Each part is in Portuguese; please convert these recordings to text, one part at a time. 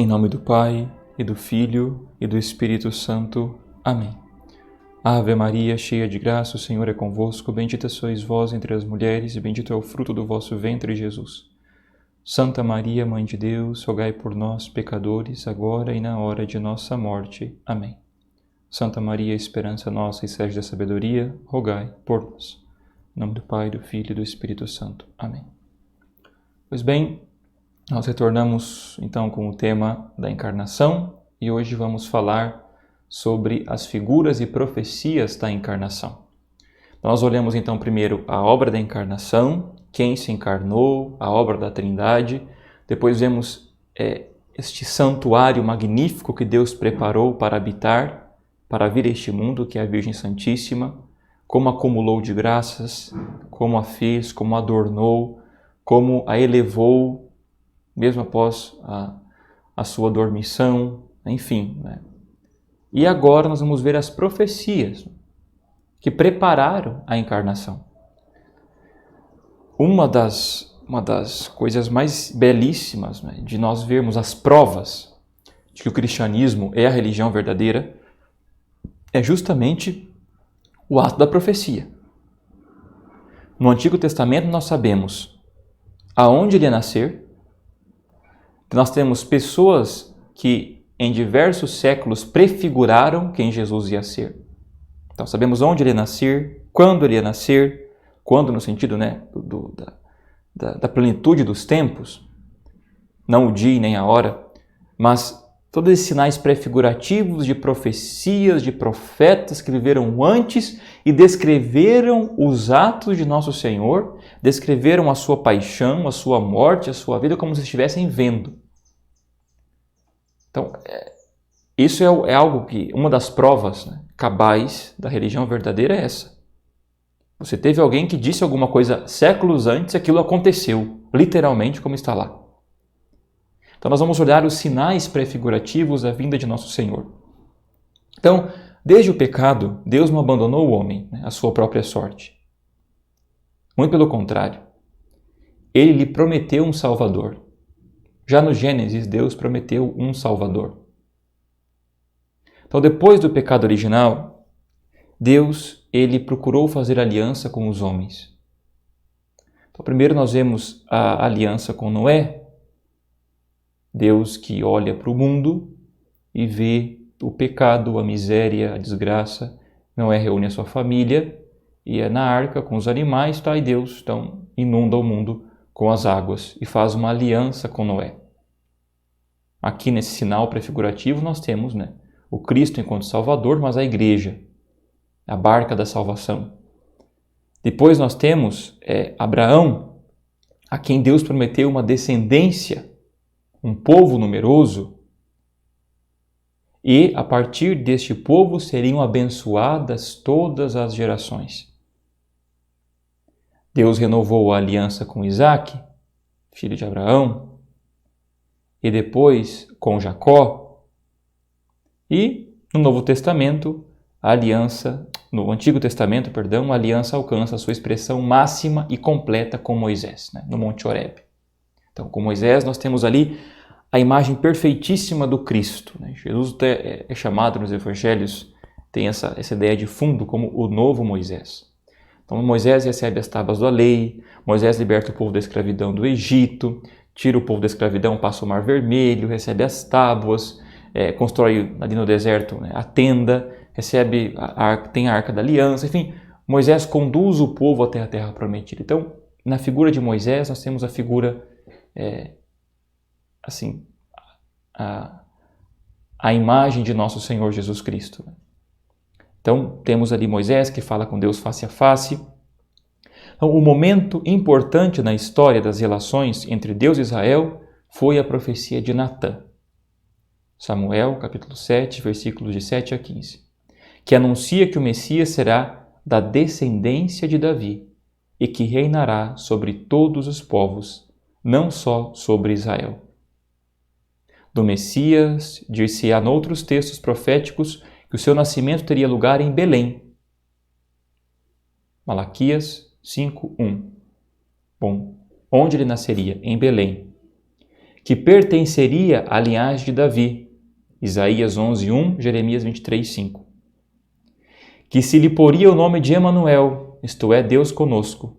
Em nome do Pai, e do Filho, e do Espírito Santo. Amém. Ave Maria, cheia de graça, o Senhor é convosco. Bendita sois vós entre as mulheres, e bendito é o fruto do vosso ventre, Jesus. Santa Maria, Mãe de Deus, rogai por nós, pecadores, agora e na hora de nossa morte. Amém. Santa Maria, esperança nossa e sede da sabedoria, rogai por nós. Em nome do Pai, do Filho e do Espírito Santo. Amém. Pois bem, nós retornamos então com o tema da encarnação e hoje vamos falar sobre as figuras e profecias da encarnação. Nós olhamos então primeiro a obra da encarnação, quem se encarnou, a obra da Trindade, depois vemos este santuário magnífico que Deus preparou para habitar, para vir a este mundo, que é a Virgem Santíssima, como acumulou de graças, como a fez, como a adornou, como a elevou, mesmo após a sua dormição, enfim. E agora nós vamos ver as profecias que prepararam a encarnação. Uma das coisas mais belíssimas de nós vermos as provas de que o cristianismo é a religião verdadeira é justamente o ato da profecia. No Antigo Testamento nós sabemos aonde ele ia nascer. Nós temos pessoas que em diversos séculos prefiguraram quem Jesus ia ser. Então sabemos onde ele ia nascer, quando ele ia nascer, quando no sentido da plenitude dos tempos, não o dia nem a hora, mas todos esses sinais prefigurativos de profecias, de profetas que viveram antes e descreveram os atos de Nosso Senhor, descreveram a sua paixão, a sua morte, a sua vida como se estivessem vendo. Então, isso é algo que, uma das provas cabais da religião verdadeira é essa. Você teve alguém que disse alguma coisa séculos antes e aquilo aconteceu, literalmente como está lá. Então nós vamos olhar os sinais prefigurativos da vinda de Nosso Senhor. Então, desde o pecado, Deus não abandonou o homem, à sua própria sorte. Muito pelo contrário. Ele lhe prometeu um Salvador. Já no Gênesis, Deus prometeu um Salvador. Então, depois do pecado original, Deus ele procurou fazer aliança com os homens. Então, primeiro nós vemos a aliança com Noé. Deus que olha para o mundo e vê o pecado, a miséria, a desgraça. Noé reúne a sua família e é na arca com os animais, e Deus então inunda o mundo com as águas e faz uma aliança com Noé. Aqui nesse sinal prefigurativo nós temos o Cristo enquanto Salvador, mas a igreja, a barca da salvação. Depois nós temos Abraão, a quem Deus prometeu uma descendência, um povo numeroso, e a partir deste povo seriam abençoadas todas as gerações. Deus renovou a aliança com Isaque, filho de Abraão, e depois com Jacó. E no Novo Testamento, no Antigo Testamento, a aliança alcança a sua expressão máxima e completa com Moisés, no Monte Horebe. Então, com Moisés, nós temos ali a imagem perfeitíssima do Cristo. Jesus é chamado nos Evangelhos, tem essa ideia de fundo como o novo Moisés. Então, Moisés recebe as tábuas da lei, Moisés liberta o povo da escravidão do Egito, tira o povo da escravidão, passa o Mar Vermelho, recebe as tábuas, constrói ali no deserto a tenda, tem a Arca da Aliança, enfim, Moisés conduz o povo até a Terra Prometida. Então, na figura de Moisés, nós temos a figura, a imagem de nosso Senhor Jesus Cristo. Então, temos ali Moisés que fala com Deus face a face. Então, o momento importante na história das relações entre Deus e Israel foi a profecia de Natã. Samuel, capítulo 7, versículos de 7 a 15, que anuncia que o Messias será da descendência de Davi e que reinará sobre todos os povos, não só sobre Israel. Do Messias, dir-se-á noutros textos proféticos que o seu nascimento teria lugar em Belém. Malaquias 5:1. Bom, onde ele nasceria? Em Belém. que pertenceria à linhagem de Davi, Isaías 11:1, Jeremias 23:5. Que se lhe poria o nome de Emanuel, isto é, Deus conosco,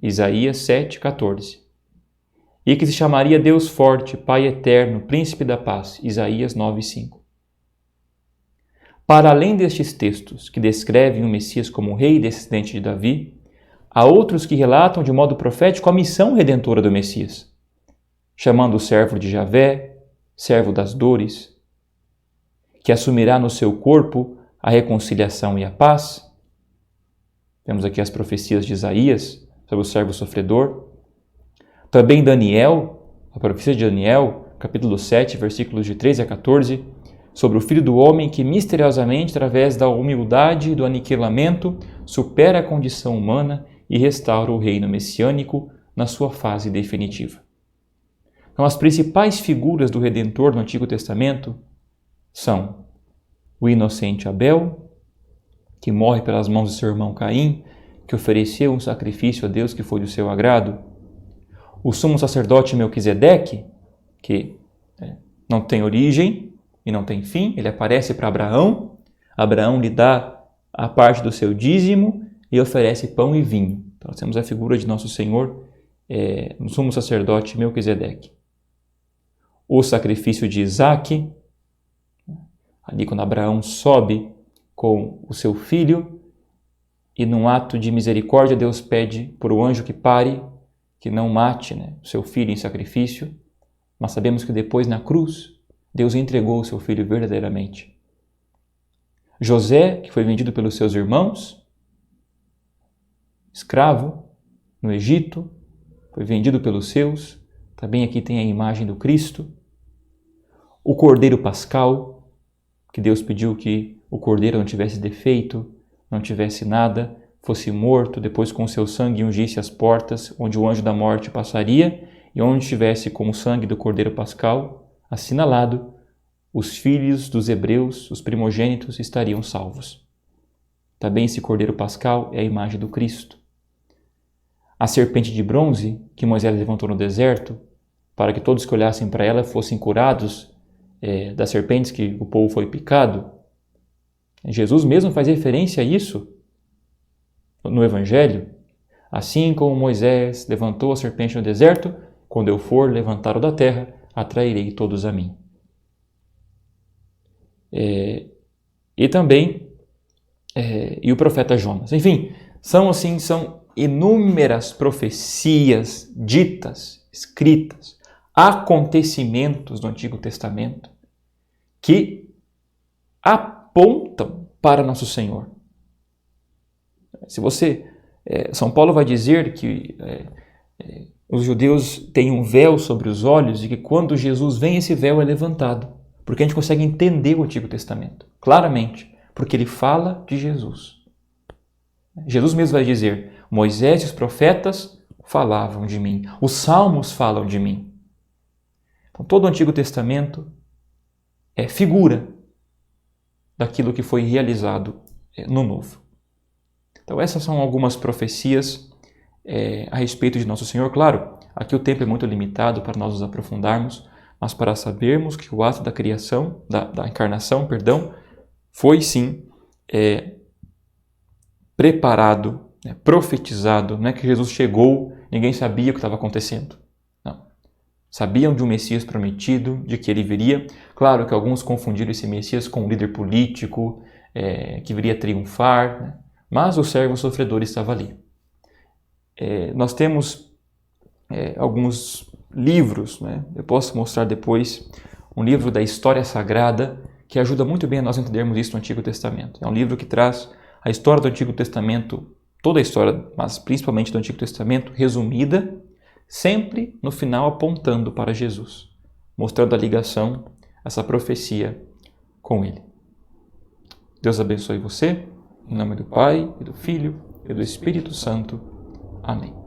Isaías 7:14. E que se chamaria Deus forte, Pai eterno, Príncipe da paz, Isaías 9:5. Para além destes textos, que descrevem o Messias como rei descendente de Davi, há outros que relatam de modo profético a missão redentora do Messias, chamando o servo de Javé, servo das dores, que assumirá no seu corpo a reconciliação e a paz. Temos aqui as profecias de Isaías sobre o servo sofredor. Também Daniel, a profecia de Daniel, capítulo 7, versículos de 13 a 14, sobre o Filho do Homem que misteriosamente, através da humildade e do aniquilamento, supera a condição humana e restaura o reino messiânico na sua fase definitiva. Então, as principais figuras do Redentor no Antigo Testamento são o inocente Abel, que morre pelas mãos de seu irmão Caim, que ofereceu um sacrifício a Deus que foi do seu agrado. O sumo sacerdote Melquisedeque, que não tem origem e não tem fim, ele aparece para Abraão, Abraão lhe dá a parte do seu dízimo e oferece pão e vinho. Então, nós temos a figura de nosso Senhor, no sumo sacerdote Melquisedeque. O sacrifício de Isaque, ali quando Abraão sobe com o seu filho e num ato de misericórdia Deus pede por o anjo que pare, que não mate o seu filho em sacrifício, mas sabemos que depois na cruz Deus entregou o seu filho verdadeiramente. José, que foi vendido pelos seus irmãos, escravo no Egito, foi vendido pelos seus, também aqui tem a imagem do Cristo. O Cordeiro Pascal, que Deus pediu que o Cordeiro não tivesse defeito, não tivesse nada, fosse morto, depois com o seu sangue ungisse as portas, onde o anjo da morte passaria, e onde estivesse com o sangue do Cordeiro Pascal assinalado, os filhos dos hebreus, os primogênitos, estariam salvos. Também esse Cordeiro Pascal é a imagem do Cristo. A serpente de bronze que Moisés levantou no deserto, para que todos que olhassem para ela fossem curados das serpentes que o povo foi picado. Jesus mesmo faz referência a isso no Evangelho. Assim como Moisés levantou a serpente no deserto, quando eu for levantar o da terra, atrairei todos a mim. E também e o profeta Jonas. Enfim, são inúmeras profecias ditas, escritas, acontecimentos do Antigo Testamento que apontam para nosso Senhor. São Paulo vai dizer que os judeus têm um véu sobre os olhos e que quando Jesus vem, esse véu é levantado, porque a gente consegue entender o Antigo Testamento claramente, porque ele fala de Jesus. Jesus mesmo vai dizer: Moisés e os profetas falavam de mim, os salmos falam de mim. Então, todo o Antigo Testamento é figura daquilo que foi realizado no Novo. Então, essas são algumas profecias a respeito de Nosso Senhor. Claro, aqui o tempo é muito limitado para nós nos aprofundarmos, mas para sabermos que o ato da criação, da encarnação, foi sim preparado, profetizado. Não é que Jesus chegou, ninguém sabia o que estava acontecendo. Não. Sabiam de um Messias prometido, de que ele viria. Claro que alguns confundiram esse Messias com um líder político, que viria triunfar, mas o servo sofredor estava ali. Nós temos alguns livros, eu posso mostrar depois, um livro da História Sagrada, que ajuda muito bem a nós entendermos isso no Antigo Testamento. É um livro que traz a história do Antigo Testamento, toda a história, mas principalmente do Antigo Testamento, resumida, sempre no final apontando para Jesus, mostrando a ligação, essa profecia com ele. Deus abençoe você, em nome do Pai, e do Filho, e do Espírito Santo. Amém.